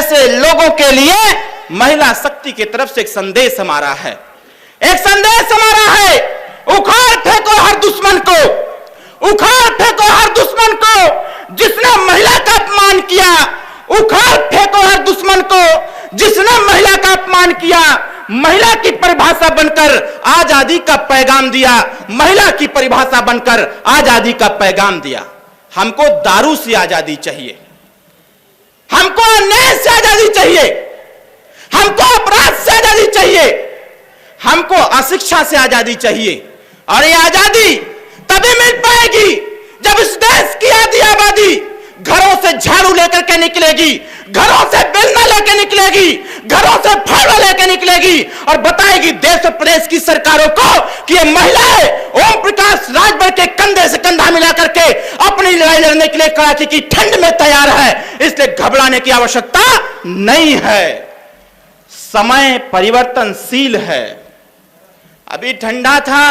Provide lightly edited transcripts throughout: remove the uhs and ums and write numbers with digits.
ऐसे लोगों के लिए महिला शक्ति की तरफ से एक संदेश हमारा है, एक संदेश हमारा है। उखाड़ फेंको हर दुश्मन को, उखाड़ फेंको हर दुश्मन को जिसने महिला का अपमान किया, उखाड़ फेंको हर दुश्मन को जिसने महिला का अपमान किया। महिला की परिभाषा बनकर आजादी का पैगाम दिया, महिला की परिभाषा बनकर आजादी का पैगाम दिया। हमको दारू से आजादी चाहिए, हमको अन्याय से आजादी चाहिए, हमको अपराध से आजादी चाहिए, हमको अशिक्षा से आजादी चाहिए। और ये आजादी तभी मिल पाएगी जब इस देश की आधी आबादी घरों से झाड़ू लेकर के निकलेगी, घरों से बेलना लेकर निकलेगी, घरों से फावड़ा लेकर निकलेगी और बताएगी देश और प्रदेश की सरकारों को कि ये महिलाएं ओम प्रकाश राजभर के कंधे से कंधा मिला करके अपनी लड़ाई लड़ने के लिए कड़ाके की ठंड में तैयार है, इसलिए घबराने की आवश्यकता नहीं है। समय परिवर्तनशील है। अभी ठंडा था,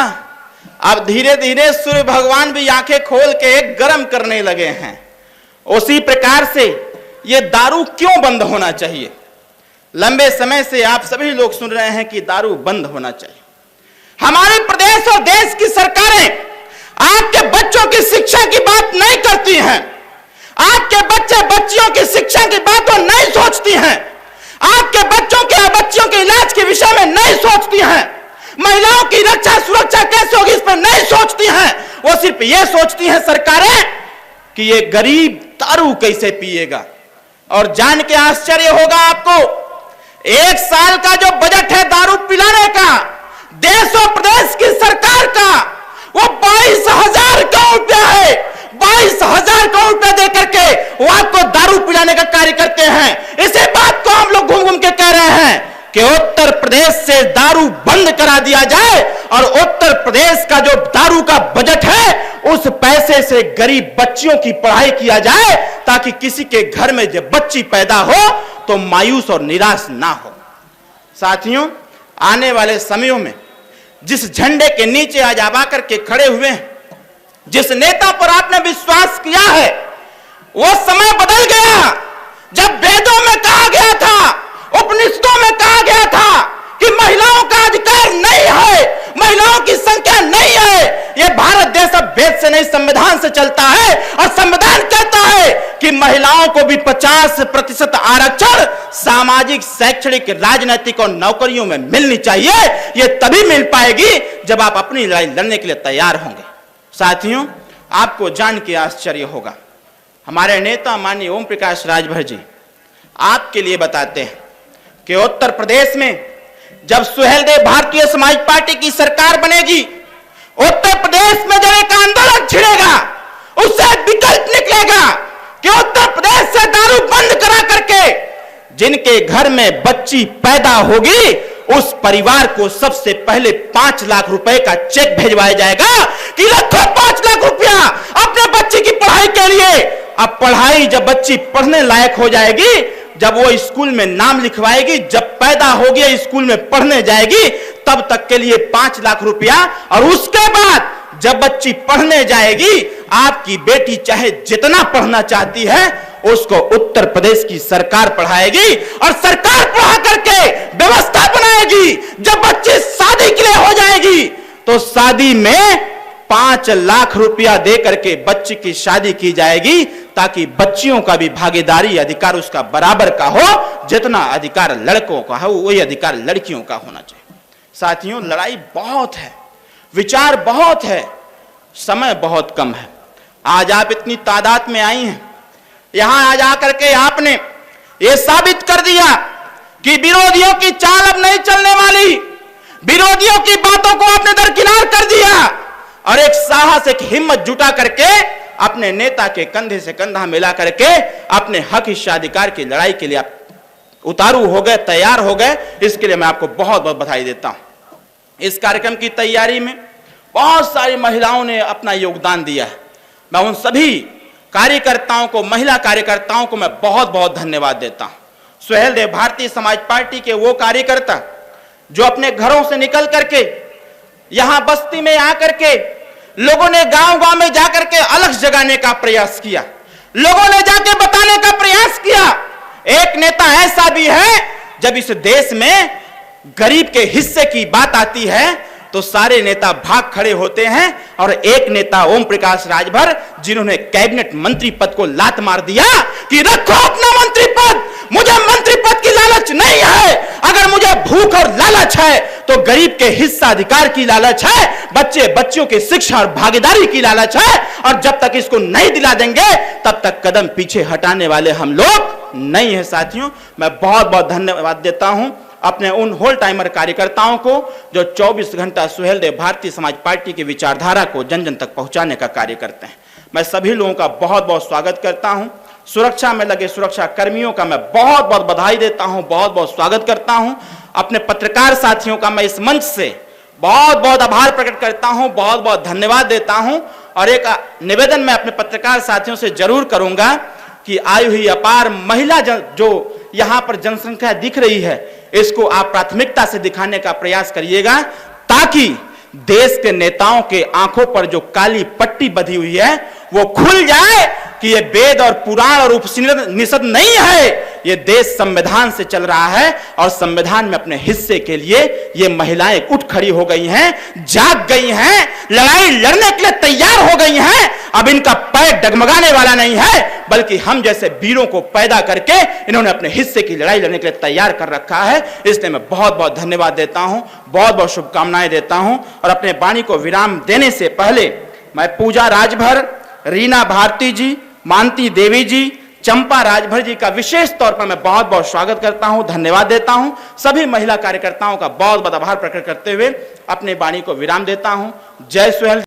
अब धीरे धीरे सूर्य भगवान भी आंखें खोल के गर्म करने लगे हैं। उसी प्रकार से यह दारू क्यों बंद होना चाहिए? लंबे समय से आप सभी लोग सुन रहे हैं कि दारू बंद होना चाहिए। हमारे प्रदेश और देश की सरकारें आपके बच्चों की शिक्षा की बात नहीं करती हैं, आपके बच्चे बच्चियों की शिक्षा की बात तो नहीं सोचती हैं, आपके बच्चों के बच्चियों के इलाज के विषय में नहीं सोचती हैं, महिलाओं की रक्षा सुरक्षा कैसे होगी इस पर नहीं सोचती हैं। वो सिर्फ ये सोचती हैं सरकारें कि ये गरीब दारू कैसे पिएगा। और जान के आश्चर्य होगा आपको, एक साल का जो बजट है दारू पिलाने का देश और प्रदेश की सरकार का, वो 22,000 करोड़ रुपया है। 22,000 करोड़ रुपया देकर के वो आपको दारू पिलाने का कार्य करते हैं। इसी बात को हम लोग घूम घूम के कह रहे हैं कि उत्तर प्रदेश से दारू बंद करा दिया जाए और उत्तर प्रदेश का जो दारू का बजट है उस पैसे से गरीब बच्चियों की पढ़ाई किया जाए, ताकि किसी के घर में जब बच्ची पैदा हो तो मायूस और निराश ना हो। साथियों, आने वाले समयों में जिस झंडे के नीचे आज आबा करके खड़े हुए हैं, जिस नेता पर आपने विश्वास किया है, वो समय बदल गया। जब वेदों में कहा गया था, उपनिषदों में कहा गया था कि महिलाओं का अधिकार नहीं है, महिलाओं की संख्या नहीं है। यह भारत देश अब वेद से नहीं संविधान से चलता है और संविधान कहता है कि महिलाओं को भी 50% आरक्षण सामाजिक, शैक्षणिक, राजनीतिक और नौकरियों में मिलनी चाहिए। यह तभी मिल पाएगी जब आप अपनी लड़ाई लड़ने के लिए तैयार होंगे। साथियों, आपको जान के आश्चर्य होगा, हमारे नेता माननीय ओम प्रकाश राजभर जी आपके लिए बताते हैं कि उत्तर प्रदेश में जब सुहेलदेव भारतीय समाज पार्टी की सरकार बनेगी, उत्तर प्रदेश में जब एक आंदोलन छिड़ेगा, उससे विकल्प निकलेगा कि उत्तर प्रदेश से दारू बंद करा करके जिनके घर में बच्ची पैदा होगी उस परिवार को सबसे पहले 5 लाख रुपए का चेक भेजवाया जाएगा कि रखो 5 लाख रुपया अपने बच्चे की पढ़ाई के लिए। अब पढ़ाई जब बच्ची पढ़ने लायक हो जाएगी, जब वो स्कूल में नाम लिखवाएगी, जब पैदा हो गया स्कूल में पढ़ने जाएगी, तब तक के लिए 5 लाख रुपया। और उसके बाद जब बच्ची पढ़ने जाएगी, आपकी बेटी चाहे जितना पढ़ना चाहती है उसको उत्तर प्रदेश की सरकार पढ़ाएगी और सरकार पढ़ा करके व्यवस्था बनाएगी। जब बच्ची शादी के लिए हो जाएगी तो शादी में 5 लाख रुपया दे करके बच्ची की शादी की जाएगी, ताकि बच्चियों का भी भागीदारी अधिकार उसका बराबर का हो। जितना अधिकार लड़कों का हो वही अधिकार लड़कियों का होना चाहिए। साथियों, लड़ाई बहुत है, विचार बहुत है, समय बहुत कम है। आज आप इतनी तादाद में आई हैं, यहां आज आकर के आपने ये साबित कर दिया कि विरोधियों की चाल अब नहीं चलने वाली, विरोधियों की बातों को आपने दरकिनार कर दिया और एक साहस, एक हिम्मत जुटा करके अपने नेता के कंधे से कंधा मिला करके अपने हक हिस्साधिकार की लड़ाई के लिए आप उतारू हो गए, तैयार हो गए। इसके लिए मैं आपको बहुत बहुत बधाई देता हूं। इस कार्यक्रम की तैयारी में बहुत सारी महिलाओं ने अपना योगदान दिया है। मैं उन सभी कार्यकर्ताओं को, महिला कार्यकर्ताओं को मैं बहुत बहुत धन्यवाद देता हूं। सुहेलदेव भारतीय समाज पार्टी के वो कार्यकर्ता जो अपने घरों से निकल करके यहां बस्ती में आकर के लोगों ने गांव-गांव में जाकर के अलग जगाने का प्रयास किया, लोगों ने जाके बताने का प्रयास किया एक नेता ऐसा भी है, जब इस देश में गरीब के हिस्से की बात आती है तो सारे नेता भाग खड़े होते हैं, और एक नेता ओम प्रकाश राजभर, जिन्होंने कैबिनेट मंत्री पद को लात मार दिया कि रखो अपना मंत्री पद, मुझे मंत्री पद की लालच नहीं है, अगर मुझे भूख और लालच है तो गरीब के हिस्सा अधिकार की लालच है, बच्चों की शिक्षा और भागीदारी की लालच है, और जब तक इसको नहीं दिला देंगे तब तक कदम पीछे हटाने वाले हम लोग नहीं है। साथियों, मैं बहुत बहुत धन्यवाद देता हूं अपने उन होल टाइमर कार्यकर्ताओं को जो 24 घंटा सुहेलदेव भारतीय समाज पार्टी की विचारधारा को जन जन तक पहुंचाने का कार्य करते हैं। मैं सभी लोगों का बहुत बहुत स्वागत करता हूं। सुरक्षा में लगे सुरक्षा कर्मियों का मैं बहुत बहुत बधाई देता हूं, बहुत बहुत स्वागत करता हूं। अपने पत्रकार साथियों का मैं इस मंच से बहुत बहुत आभार प्रकट करता हूं, बहुत बहुत धन्यवाद देता हूं। और एक निवेदन मैं अपने पत्रकार साथियों से जरूर करूंगा कि आई हुई अपार महिला जो यहां पर जनसंख्या दिख रही है, इसको आप प्राथमिकता से दिखाने का प्रयास करिएगा, ताकि देश के नेताओं के आंखों पर जो काली पट्टी बंधी हुई है वो खुल जाए कि ये वेद और पुराण और उपनिषद नहीं है, ये देश संविधान से चल रहा है, और संविधान में अपने हिस्से के लिए ये महिलाएं उठ खड़ी हो गई हैं, जाग गई हैं, लड़ाई लड़ने के लिए तैयार हो गई हैं। अब इनका पैर डगमगाने वाला नहीं है, बल्कि हम जैसे वीरों को पैदा करके इन्होंने अपने हिस्से की लड़ाई लड़ने के लिए तैयार कर रखा है। इसलिए मैं बहुत बहुत धन्यवाद देता हूं, बहुत बहुत शुभकामनाएं देता हूं। और अपने वाणी को विराम देने से पहले मैं पूजा राजभर, रीना भारती जी, मानती देवी जी, चंपा राजभर जी का विशेष तौर पर मैं बहुत बहुत स्वागत करता हूं, धन्यवाद देता हूं। सभी महिला कार्यकर्ताओं का बहुत बहुत आभार प्रकट करते हुए अपने वाणी को विराम देता हूं। जय सुहेल।